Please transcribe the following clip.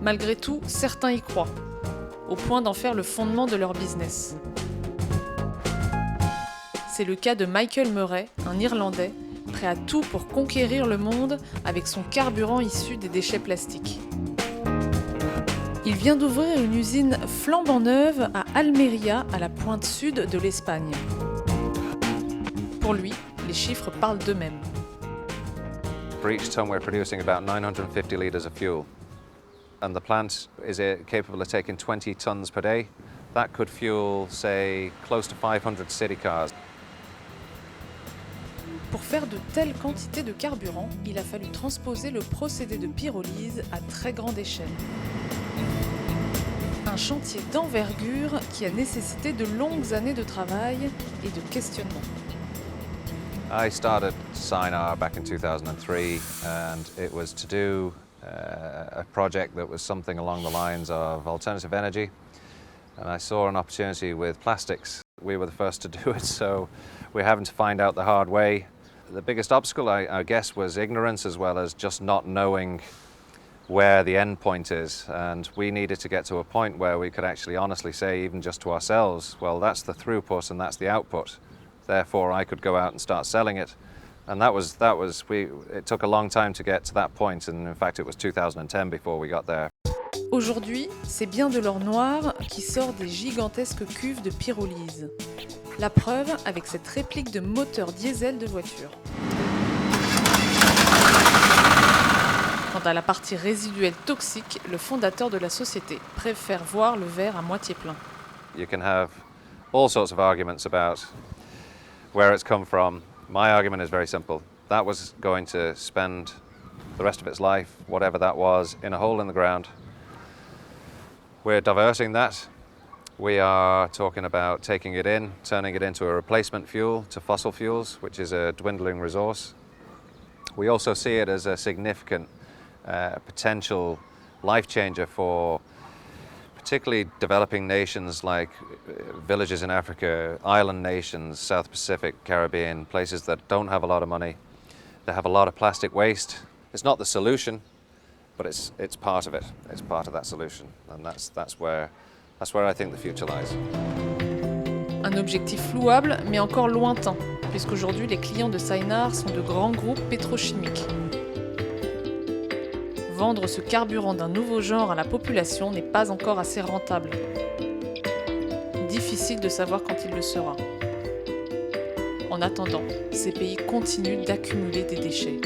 Malgré tout, certains y croient, au point d'en faire le fondement de leur business. C'est le cas de Michael Murray, un Irlandais, prêt à tout pour conquérir le monde avec son carburant issu des déchets plastiques. Il vient d'ouvrir une usine flambant neuve à Almeria, à la pointe sud de l'Espagne. Pour lui, les chiffres parlent d'eux-mêmes. For each ton we're producing about 950 litres of fuel. And the plant is capable of taking 20 tons per day. That could fuel, say, close to 500 city cars. Pour faire de telles quantités de carburant, il a fallu transposer le procédé de pyrolyse à très grande échelle. Un chantier d'envergure qui a nécessité de longues années de travail et de questionnement. I started Cynar back in 2003, and it was to do a project that was something along the lines of alternative energy. And I saw an opportunity with plastics. We were the first to do it, so we're having to find out the hard way. The biggest obstacle, I guess, was ignorance, as well as just not knowing where the end point is. And we needed to get to a point where we could actually honestly say, even just to ourselves, well, that's the throughput and that's the output. Therefore, I could go out and start selling it. And it took a long time to get to that point, and in fact it was 2010 before we got there. Aujourd'hui, c'est bien de l'or noir qui sort des gigantesques cuves de pyrolyse. La preuve avec cette réplique de moteur diesel de voiture. Quant à la partie résiduelle toxique, le fondateur de la société préfère voir le verre à moitié plein. You can have all sorts of arguments about where it's come from. My argument is very simple. That was going to spend the rest of its life, whatever that was, in a hole in the ground. We're diverting that. We are talking about taking it in, turning it into a replacement fuel to fossil fuels, which is a dwindling resource. We also see it as a significant potential life changer for particularly developing nations like villages in Africa, island nations, South Pacific, Caribbean, places that don't have a lot of money. They have a lot of plastic waste. It's not the solution, but it's part of it. It's part of that solution, and that's where I think the future lies. Un objectif louable, mais encore lointain, puisqu'aujourd'hui les clients de Cynar sont de grands groupes pétrochimiques. Vendre ce carburant d'un nouveau genre à la population n'est pas encore assez rentable. Difficile de savoir quand il le sera. En attendant, ces pays continuent d'accumuler des déchets.